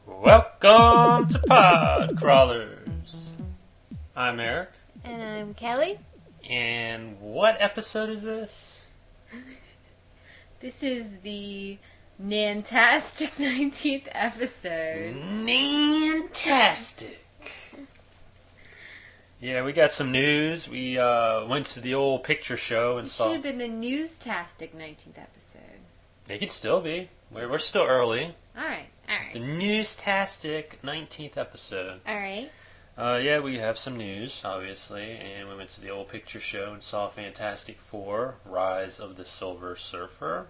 Welcome to Pod Crawlers. I'm Eric. And I'm Kelly. And what episode is this? This is the Nantastic 19th episode. Nantastic. Yeah, we got some news. We went to the old picture show and It saw... should have been the Newstastic 19th episode. It could still be. We're still early. Alright. The Newstastic 19th episode. Alright. Yeah, we have some news, obviously, and we went to the old picture show and saw Fantastic Four, Rise of the Silver Surfer.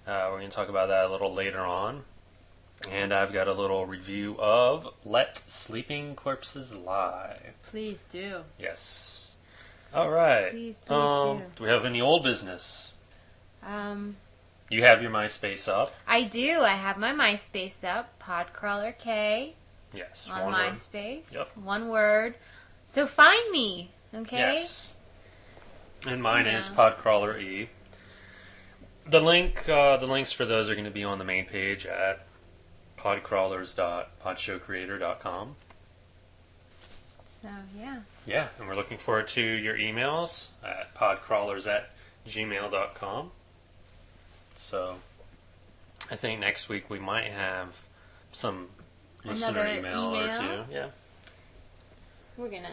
We're going to talk about that a little later on. And I've got a little review of Let Sleeping Corpses Lie. Please do. Yes. All right. Please do. Do we have any old business? You have your MySpace up. I do. I have my MySpace up, Podcrawler K, Yes. on one word. MySpace. Yep. One word. So find me, okay? Yes. And mine is Yeah. Podcrawler E. The links for those are going to be on the main page at podcrawlers.podshowcreator.com. So, yeah. Yeah, and we're looking forward to your emails at podcrawlers@gmail.com. So, I think next week we might have some listener Another email or email? two. Yeah. We're going to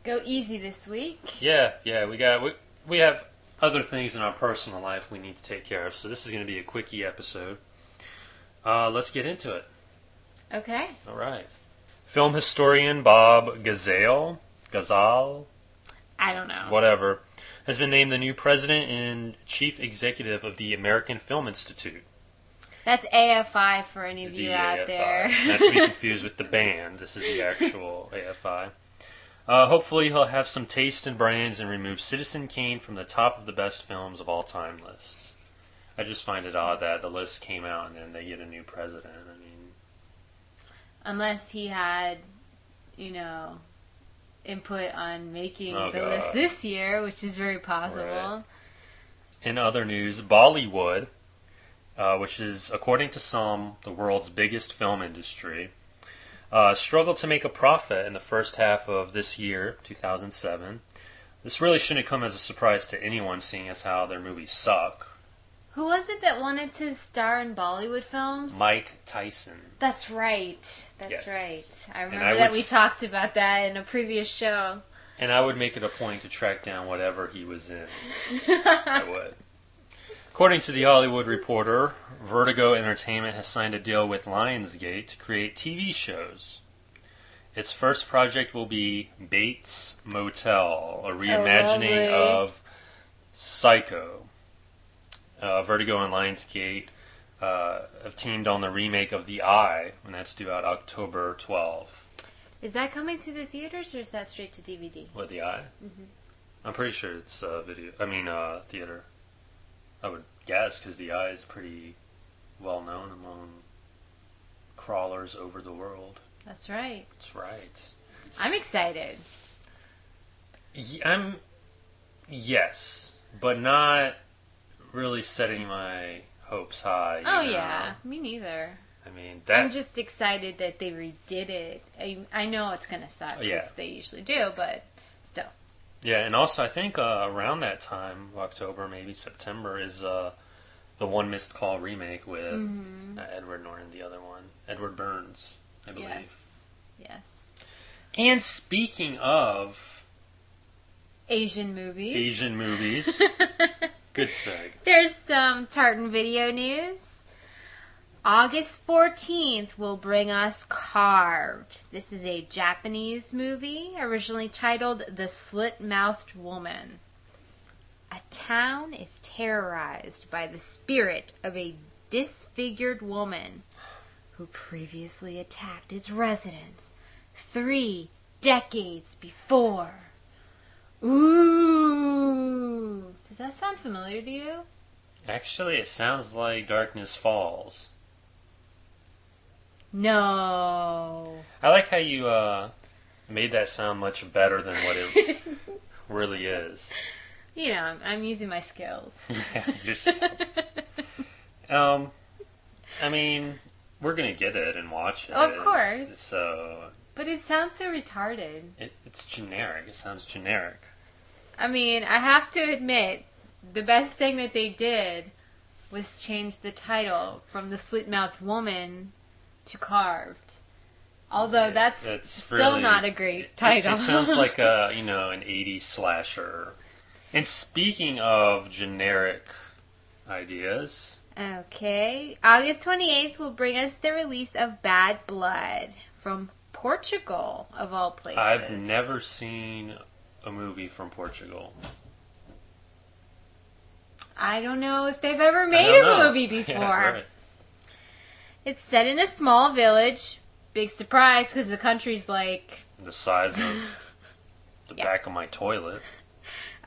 go easy this week. Yeah, we have other things in our personal life we need to take care of, so this is going to be a quickie episode. Let's get into it. Okay. All right. Film historian Bob Gazal, I don't know. whatever, has been named the new president and chief executive of the American Film Institute. That's AFI for any of you The out AFI. there. Not to be confused with the band. This is the actual AFI. Hopefully he'll have some taste and brains and remove Citizen Kane from the top of the best films of all time lists. I just find it odd that the list came out and then they get a new president. I mean, Unless he had, input on making Oh, the God. list this year, which is very possible. Right. In other news, Bollywood, which is, according to some, the world's biggest film industry, struggled to make a profit in the first half of this year, 2007. This really shouldn't come as a surprise to anyone, seeing as how their movies suck. Who was it that wanted to star in Bollywood films? Mike Tyson. That's right. Yes. Right. I And remember I that would we talked about that in a previous show. And I would make it a point to track down whatever he was in. I would. According to the Hollywood Reporter, Vertigo Entertainment has signed a deal with Lionsgate to create TV shows. Its first project will be Bates Motel, a reimagining lovely. of Psycho. Vertigo and Lionsgate have teamed on the remake of The Eye, and that's due out October 12th. Is that coming to the theaters or is that straight to DVD? What, The Eye? Mm-hmm. I'm pretty sure it's theater. I would guess, because The Eye is pretty well known among crawlers over the world. That's right. That's right. I'm excited. Yes, but not really setting my hopes high. Oh, you know? yeah. Me neither. I mean, I'm just excited that they redid it. I know it's going to suck, because Yeah. they usually do, but still. Yeah, and also I think around that time, October, maybe September, is the One Missed Call remake with not Edward Norton, the other one, Edward Burns, I believe. Yes. And speaking of Asian movies. Good seg. There's some Tartan video news. August 14th will bring us Carved. This is a Japanese movie, originally titled The Slit-Mouthed Woman. A town is terrorized by the spirit of a disfigured woman who previously attacked its residents 3 decades before. Ooh. Does that sound familiar to you? Actually, it sounds like Darkness Falls. No. I like how you made that sound much better than what it really is. You know, I'm using my skills. Yeah, I mean, we're gonna get it and watch it. Of course. So. But it sounds so retarded. It's generic. It sounds generic. I mean, I have to admit, the best thing that they did was change the title from The Slit-Mouthed Woman to Carved. Although that's still really, not a great title. It sounds like an 80s slasher. And speaking of generic ideas... Okay. August 28th will bring us the release of Bad Blood from Portugal, of all places. I've never seen a movie from Portugal. I don't know if they've ever made a movie before. Yeah, right. It's set in a small village. Big surprise, because the country's like... the size of the back of my toilet.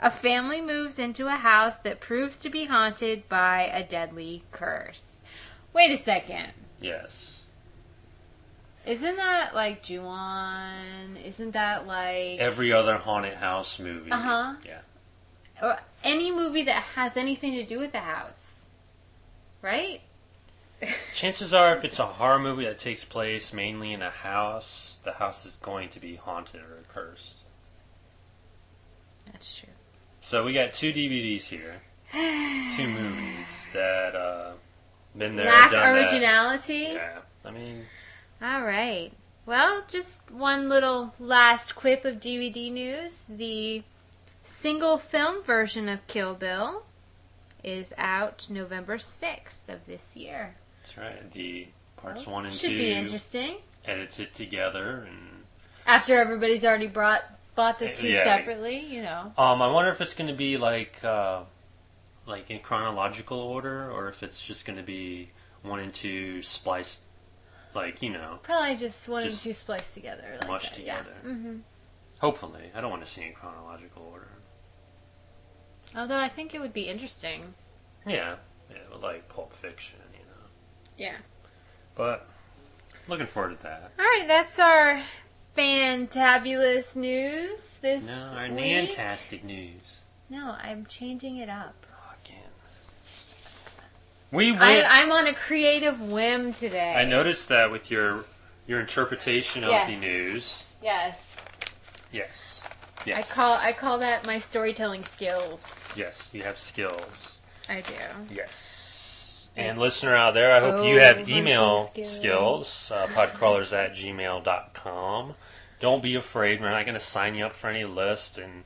A family moves into a house that proves to be haunted by a deadly curse. Wait a second. Yes. Isn't that like Ju-on? Isn't that like... every other haunted house movie. Uh-huh. Yeah. Or any movie that has anything to do with the house. Right? Chances are, if it's a horror movie that takes place mainly in a house, the house is going to be haunted or cursed. That's true. So we got 2 DVDs here. 2 movies that been there, Lack done originality? that. Yeah. I mean... Alright. Well, just one little last quip of DVD news. The single film version of Kill Bill is out November 6th of this year. That's right. The parts 1 and 2 should be interesting. edited together and... after everybody's already bought the 2 Yeah. separately, you know. I wonder if it's going to be like in chronological order, or if it's just going to be 1 and 2 spliced, Probably just 1 and just 2 spliced together. Like mushed that. together. Yeah. Mm-hmm. Hopefully. I don't want to see in chronological order. Although I think it would be interesting. Yeah, like Pulp Fiction, Yeah. But, looking forward to that. Alright, that's our fantabulous news this Our week. fantastic news. No, I'm changing it up. Again. We went... I'm on a creative whim today. I noticed that with your interpretation of the news. Yes. Yes. I call that my storytelling skills. Yes, you have skills. I do. Yes. And listener out there, I hope you have email hunting skills, podcrawlers@gmail.com. Don't be afraid. We're not going to sign you up for any list, and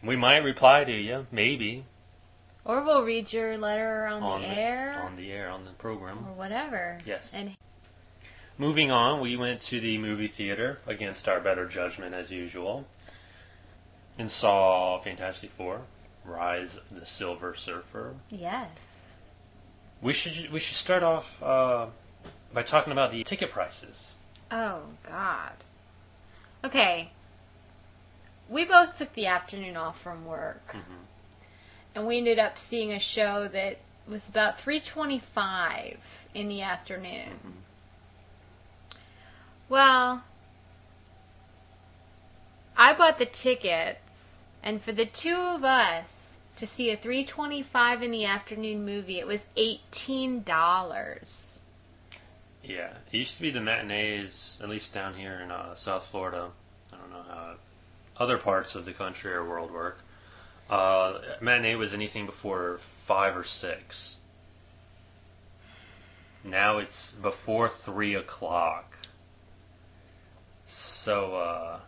we might reply to you, maybe. Or we'll read your letter on the air. On the air, on the program. Or whatever. Yes. And moving on, we went to the movie theater against our better judgment as usual, and saw Fantastic Four, Rise of the Silver Surfer. yes. We should start off by talking about the ticket prices. Oh, God. Okay. We both took the afternoon off from work. Mm-hmm. And we ended up seeing a show that was about $3.25 in the afternoon. Mm-hmm. Well, I bought the tickets, and for the 2 of us to see a $3.25 in the afternoon movie, it was $18. Yeah, it used to be the matinees, at least down here in South Florida. I don't know how other parts of the country or world work. Matinee was anything before 5 or 6. Now it's before 3 o'clock. So,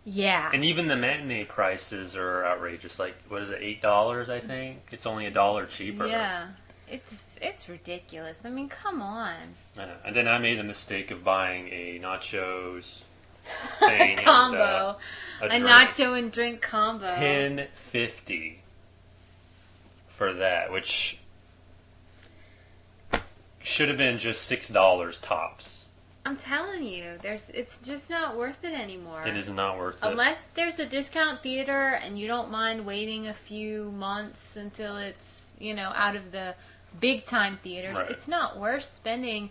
Yeah. and even the matinee prices are outrageous. Like, what is it, $8, I think? It's only $1 cheaper. Yeah. It's ridiculous. I mean, come on. I know. And then I made the mistake of buying a nachos thing. Combo. And, A drink. nacho and drink combo. $10.50 for that, which should have been just $6 tops. I'm telling you, it's just not worth it anymore. It is not worth it. Unless there's a discount theater and you don't mind waiting a few months until it's, out of the big time theaters. Right. It's not worth spending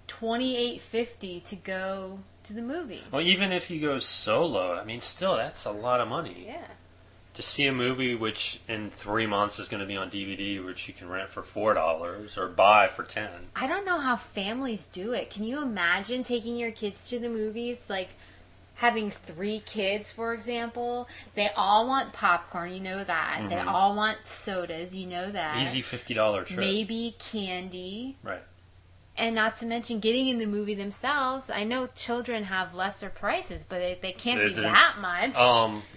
$28.50 to go to the movie. Well, even if you go solo, I mean, still, that's a lot of money. Yeah. To see a movie which in 3 months is going to be on DVD, which you can rent for $4 or buy for $10. I don't know how families do it. Can you imagine taking your kids to the movies? Like, having 3 kids, for example. They all want popcorn, you know that. Mm-hmm. They all want sodas, you know that. Easy $50 trip. Maybe candy. Right. And not to mention getting in the movie themselves. I know children have lesser prices, but they can't be that much.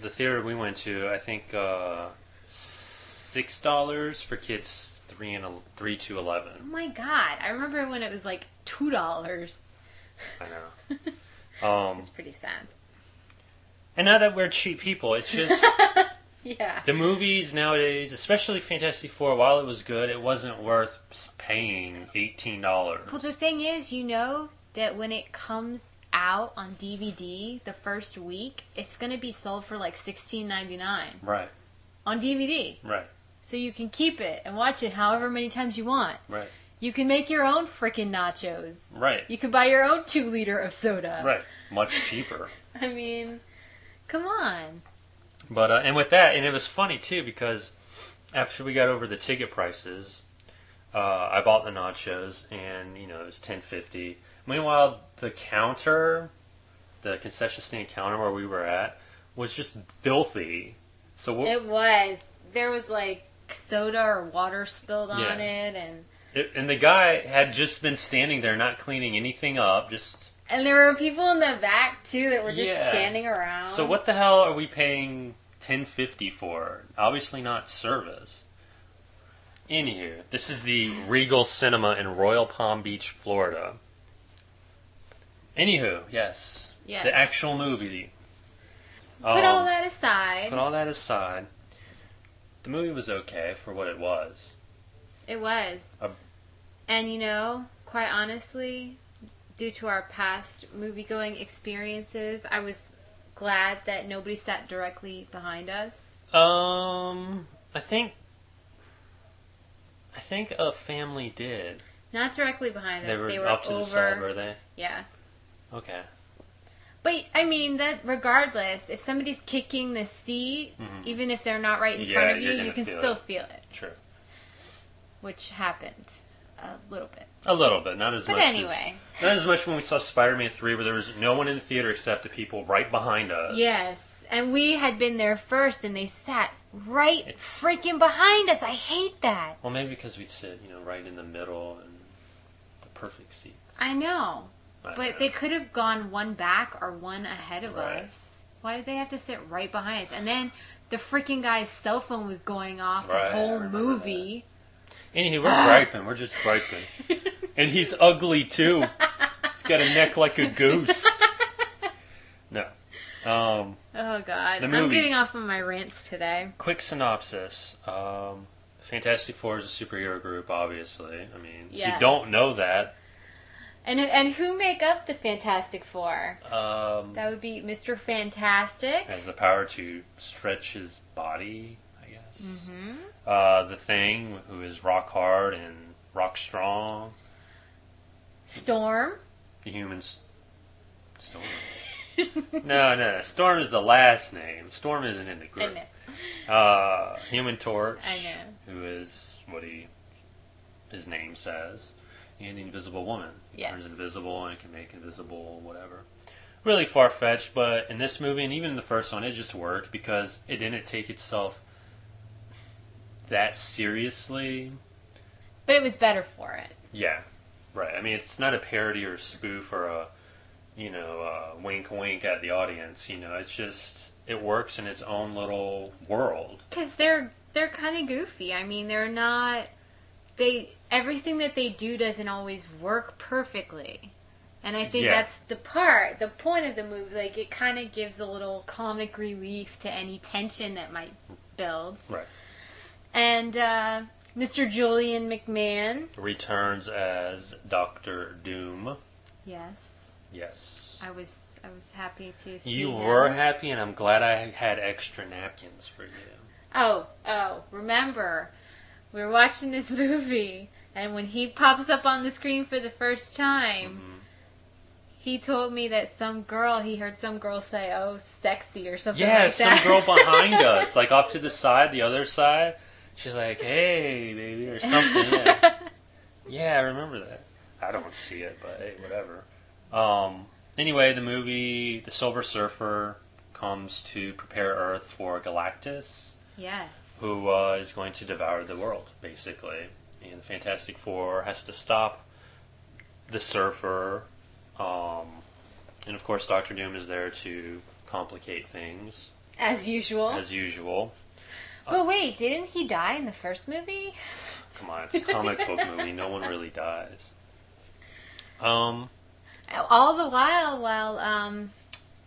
The theater we went to, I think $6 for kids 3 to 11. Oh my god! I remember when it was like $2. I know. It's pretty sad. And now that we're cheap people, it's just Yeah. the movies nowadays, especially Fantastic Four. While it was good, it wasn't worth paying $18. Well, the thing is, that when it comes out on DVD the first week, it's going to be sold for like $16.99 Right. on DVD. Right. So you can keep it and watch it however many times you want. Right. You can make your own frickin' nachos. Right. You can buy your own 2-liter of soda. Right. Much cheaper. I mean, come on. But and with that, and it was funny too because after we got over the ticket prices, I bought the nachos, and it was $10.50. Meanwhile, the concession stand counter where we were at, was just filthy. So It was. There was like soda or water spilled on Yeah. it, and the guy had just been standing there, not cleaning anything up, and there were people in the back too that were just Yeah. standing around. So what the hell are we paying $10.50 for? Obviously not service. Anywho, this is the Regal Cinema in Royal Palm Beach, Florida. Anywho, yes. Yes. The actual movie. Put all that aside. Put all that aside. The movie was okay for what it was. It was. And quite honestly, due to our past movie-going experiences, I was glad that nobody sat directly behind us. I think a family did. Not directly behind us. They were up to over. the side, were they? Yeah. Okay. But, I mean, that regardless, if somebody's kicking the seat, even if they're not right in front of you, you can still feel it. True. Which happened a little bit. A little bit, not as But much. anyway. Not as much when we saw Spider-Man 3, where there was no one in the theater except the people right behind us. Yes. And we had been there first, and they sat right freaking behind us. I hate that. Well, maybe because we sit, right in the middle and the perfect seats. I know. But they could have gone one back or one ahead of us. Why did they have to sit right behind us? And then the freaking guy's cell phone was going off the whole movie. Anyway, we're griping. We're just griping. And he's ugly, too. He's got a neck like a goose. No. Oh, God. I'm getting off on my rants today. Quick synopsis. Fantastic Four is a superhero group, obviously. I mean, if you don't know that. And who make up the Fantastic Four? That would be Mr. Fantastic. Has the power to stretch his body, I guess. Mm-hmm. The Thing, who is rock hard and rock strong. Storm. The Humans. Storm. No. Storm is the last name. Storm isn't in the group. I know. Human Torch. I know. Who is what his name says. And the Invisible Woman. Yes. Turns invisible and can make invisible, whatever. Really far-fetched, but in this movie, and even in the first one, it just worked because it didn't take itself that seriously. But it was better for it. Yeah, right. I mean, it's not a parody or a spoof or a wink at the audience. It's just, it works in its own little world. Because they're kind of goofy. I mean, they're not... Everything that they do doesn't always work perfectly. And I think that's the point of the movie. Like, it kind of gives a little comic relief to any tension that might build. Right. And Mr. Julian McMahon. returns as Doctor Doom. Yes. Yes. I was happy to see You him. were happy, and I'm glad I had extra napkins for you. Oh, remember, we were watching this movie, and when he pops up on the screen for the first time, he told me that he heard some girl say, "Oh, sexy," or something Yeah, like that. some girl behind us, like off to the side, the other side. She's like, "Hey, baby," or something. Yeah, yeah, I remember that. I don't see it, but hey, whatever. Anyway, the movie, The Silver Surfer, comes to prepare Earth for Galactus, Yes. who is going to devour the world, basically. And the Fantastic Four has to stop the Surfer. And of course, Doctor Doom is there to complicate things, As usual. as usual. But wait, didn't he die in the first movie? Come on, it's a comic book movie. No one really dies. All the while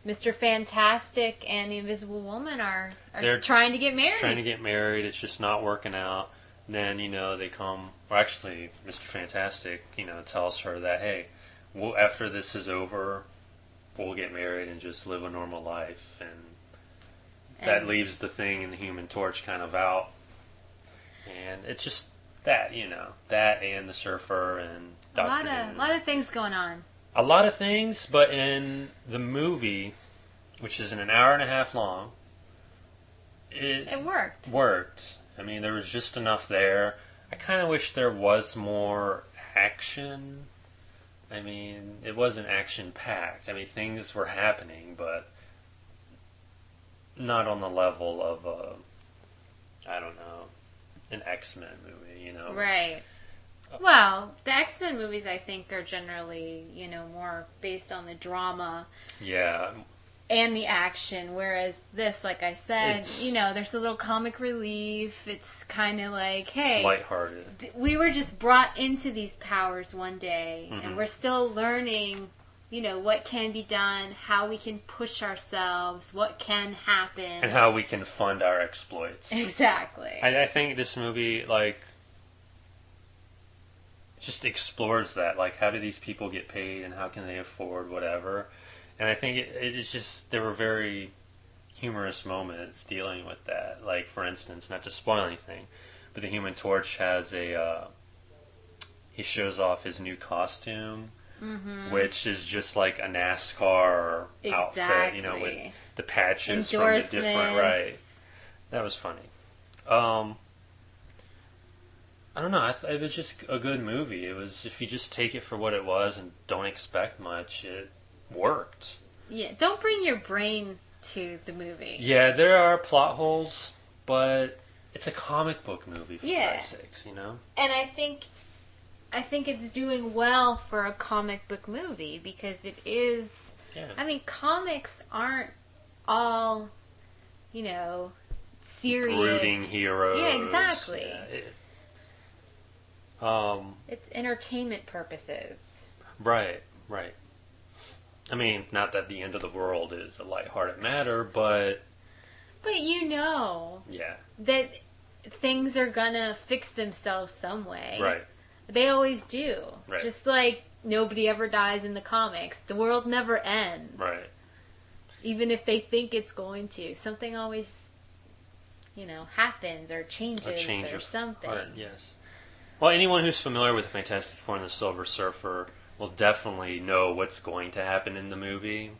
Mr. Fantastic and the Invisible Woman are They're trying to get married. Trying to get married, it's just not working out. Then, they come, or actually, Mr. Fantastic, tells her that, hey, after this is over, we'll get married and just live a normal life. And that leaves the Thing and the Human Torch kind of out. And it's just that, that and the Surfer and Dr. Doom. A lot of things going on. A lot of things, but in the movie, which is an hour and a half long, It worked. worked. I mean, there was just enough there. I kind of wish there was more action. I mean, it wasn't action-packed. I mean, things were happening, but not on the level of an X-Men movie, Right. Well, the X-Men movies, I think, are generally, more based on the drama Yeah. and the action, whereas this, like I said, It's- there's a little comic relief. It's kind of like, hey, It's lighthearted. we were just brought into these powers one day, Mhm. and we're still learning, what can be done, how we can push ourselves, what can happen. And how we can fund our exploits. Exactly. I think this movie, just explores that. Like, how do these people get paid and how can they afford whatever? And I think it is just, there were very humorous moments dealing with that. Like, for instance, not to spoil anything, but the Human Torch has he shows off his new costume, which is just like a NASCAR outfit, with the patches from the different, Endorsements. right. That was funny. I don't know. It was just a good movie. It was, if you just take it for what it was and don't expect much, it worked. Yeah, don't bring your brain to the movie. Yeah, there are plot holes, but it's a comic book movie, for Yeah. Christ's sakes, And I think it's doing well for a comic book movie because it is. Yeah. I mean, comics aren't all, serious. Brooding heroes. Yeah, exactly. Yeah, It's entertainment purposes. right. I mean, not that the end of the world is a lighthearted matter, but But yeah, that things are gonna fix themselves some way. right. They always do. Right. Just like nobody ever dies in the comics. The world never ends. Right. Even if they think it's going to. Something always, happens or changes A change or of something. heart, yes. Well, anyone who's familiar with the Fantastic Four and the Silver Surfer will definitely know what's going to happen in the movie.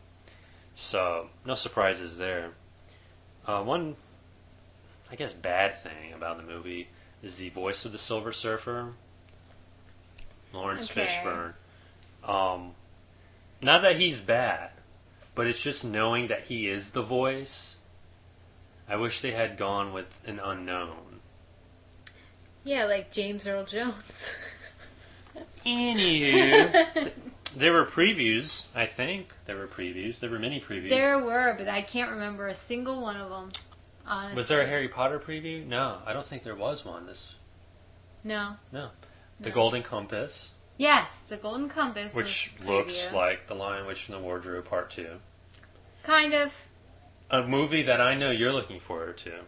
So, no surprises there. One, I guess, bad thing about the movie is the voice of the Silver Surfer, Lawrence Okay. Fishburne. Not that he's bad, but it's just knowing that he is the voice. I wish they had gone with an unknown. Yeah, like James Earl Jones. Anywho, there were previews, I think. There were many previews. There were, but I can't remember a single one of them. Honestly. Was there a Harry Potter preview? No, I don't think there was one. No. The Golden Compass, Yes, the Golden Compass. which was a looks preview. like The Lion, Witch, and the Wardrobe Part 2. Kind of. A movie that I know you're looking forward to.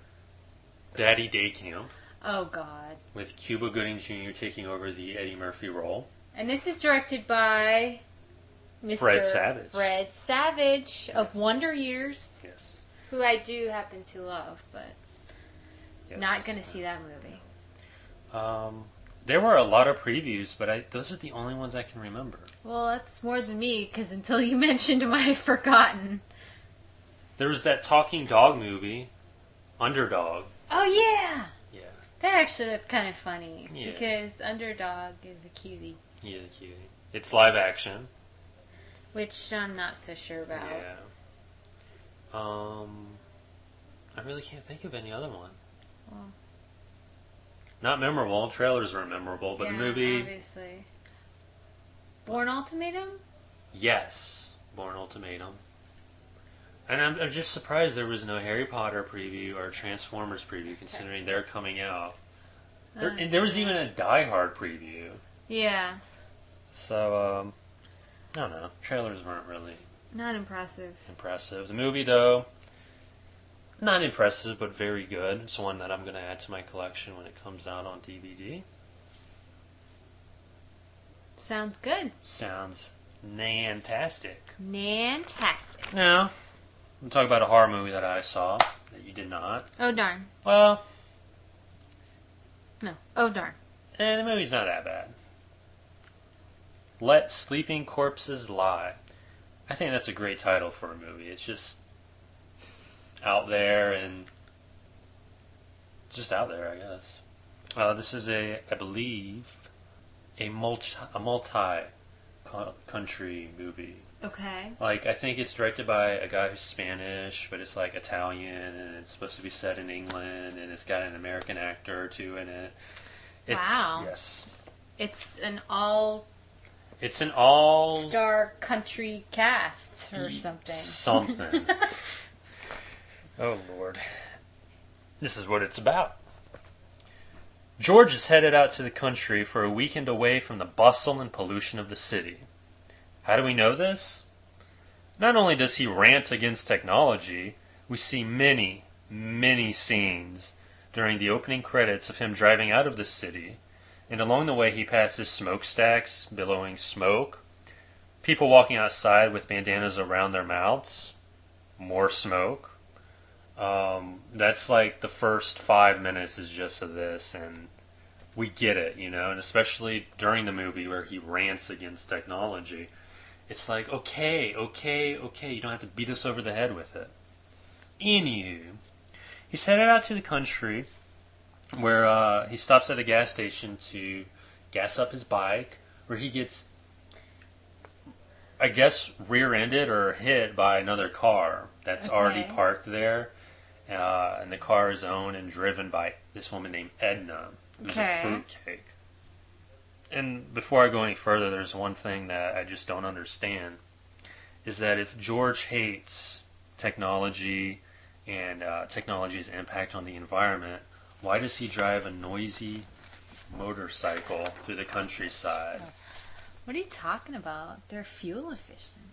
Daddy Day Camp. Oh, God. with Cuba Gooding Jr. taking over the Eddie Murphy role. And this is directed by Mr. Fred Savage. Fred Savage of Yes. Wonder Years, Yes. who I do happen to love, but Yes. not going to see that movie. There were a lot of previews, but those are the only ones I can remember. Well, that's more than me, because until you mentioned him, I had forgotten. There was that talking dog movie, Underdog. Oh, yeah! Yeah. That actually looked kind of funny, Yeah. because Underdog is a cutie, Yeah, cutie. It's live action. which I'm not so sure about. Yeah. I really can't think of any other one. Well. Not memorable. Trailers were memorable, but Yeah, the movie, obviously. Born Ultimatum? yes, Born Ultimatum. And I'm just surprised there was no Harry Potter preview or Transformers preview, considering they're coming out. And there was even a Die Hard preview. Yeah, So, I don't know. Trailers weren't really not impressive. impressive. The movie, though, not impressive, but very good. It's one that I'm going to add to my collection when it comes out on DVD. Sounds good. Sounds fantastic. Fantastic. Now, I'm talking about a horror movie that I saw that you did not. Oh, darn. Well, No. Oh, darn. the movie's not that bad. Let Sleeping Corpses Lie. I think that's a great title for a movie. It's just out there and just out there, I guess. This is I believe, a multi-country movie. Okay. Like, I think it's directed by a guy who's Spanish, but it's like Italian, and it's supposed to be set in England, and it's got an American actor or two in it. Wow. Yes. It's an all-star It's an all country cast or something. something. Oh, Lord. This is what it's about. George is headed out to the country for a weekend away from the bustle and pollution of the city. How do we know this? Not only does he rant against technology, we see many, many scenes during the opening credits of him driving out of the city, and along the way he passes smokestacks billowing smoke, people walking outside with bandanas around their mouths, more smoke. That's like the first 5 minutes is just of this, and we get it, and especially during the movie where he rants against technology. It's like, okay, you don't have to beat us over the head with it. Anywho, he's headed out to the country where he stops at a gas station to gas up his bike, where he gets, I guess, rear-ended or hit by another car that's already parked there. And the car is owned and driven by this woman named Edna, who's a fruitcake. And before I go any further, there's one thing that I just don't understand, is that if George hates technology and technology's impact on the environment, why does he drive a noisy motorcycle through the countryside? What are you talking about? They're fuel efficient.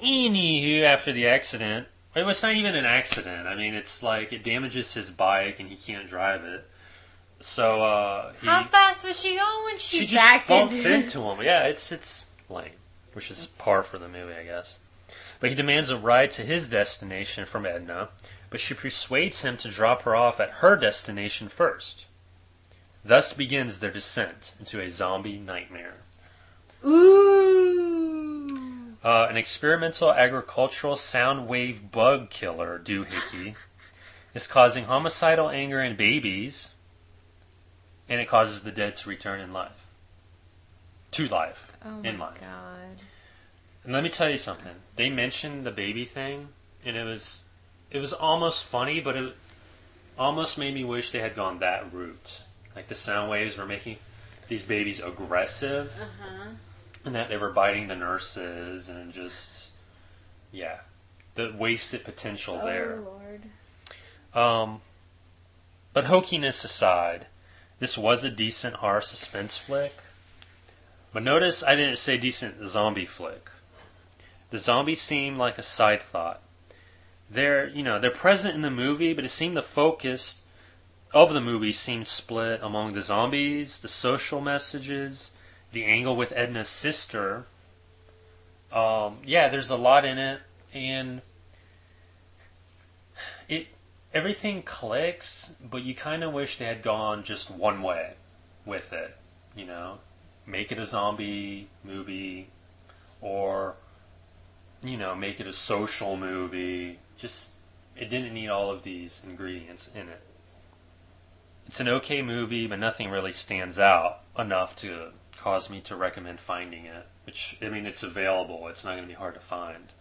Anywho, after the accident, it was not even an accident. I mean, it's like it damages his bike and he can't drive it. So how fast was she going when she just backed bumps into him? Yeah, it's lame, which is par for the movie, I guess. But he demands a ride to his destination from Edna, but she persuades him to drop her off at her destination first. Thus begins their descent into a zombie nightmare. Ooh! An experimental agricultural sound wave bug killer, doohickey, is causing homicidal anger in babies, and it causes the dead to return in life. To life. Oh in my life. god. And let me tell you something. They mentioned the baby thing, and it was almost funny, but it almost made me wish they had gone that route. Like the sound waves were making these babies aggressive, and that they were biting the nurses, and just, yeah, the wasted potential there. Oh Lord. But hokiness aside, this was a decent horror suspense flick. But notice I didn't say decent zombie flick. The zombies seemed like a side thought. They're present in the movie, but it seemed the focus of the movie seems split among the zombies, the social messages, the angle with Edna's sister. Yeah, there's a lot in it, and everything clicks, but you kind of wish they had gone just one way with it, you know? Make it a zombie movie, or, you know, make it a social movie. Just, it didn't need all of these ingredients in it. It's an okay movie, but nothing really stands out enough to cause me to recommend finding it. Which, I mean, it's available. It's not going to be hard to find.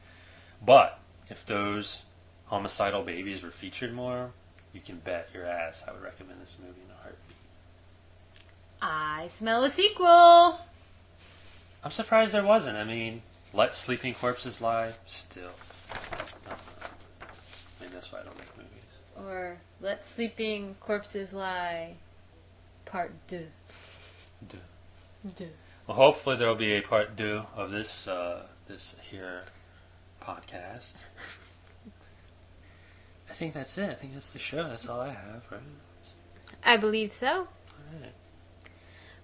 But, if those homicidal babies were featured more, you can bet your ass I would recommend this movie in a heartbeat. I smell a sequel. I'm surprised there wasn't. I mean, Let Sleeping Corpses Lie, still. I mean, that's why I don't make movies. Or Let Sleeping Corpses Lie, Part 2. Well, hopefully there will be a part 2 of this here podcast. I think that's it. I think that's the show. That's all I have, right? I believe so. All right.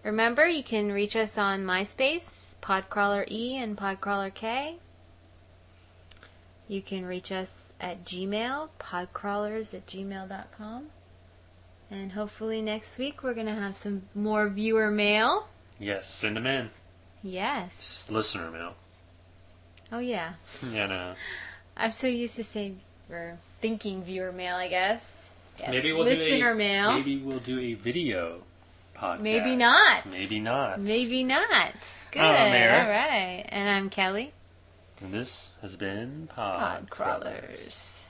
Remember, you can reach us on MySpace, Podcrawler E and Podcrawler K. You can reach us at Gmail, podcrawlers@gmail.com. And hopefully next week we're going to have some more viewer mail. Yes, send them in. Yes. Listener mail. Oh, yeah. Yeah, no. I'm so used to saying, or thinking viewer mail, I guess. Yes. Maybe we'll Listener mail. Maybe we'll do a video podcast. Maybe not. Maybe not. Maybe not. Good. I'm Eric. All right. And I'm Kelly. And this has been Podcrawlers.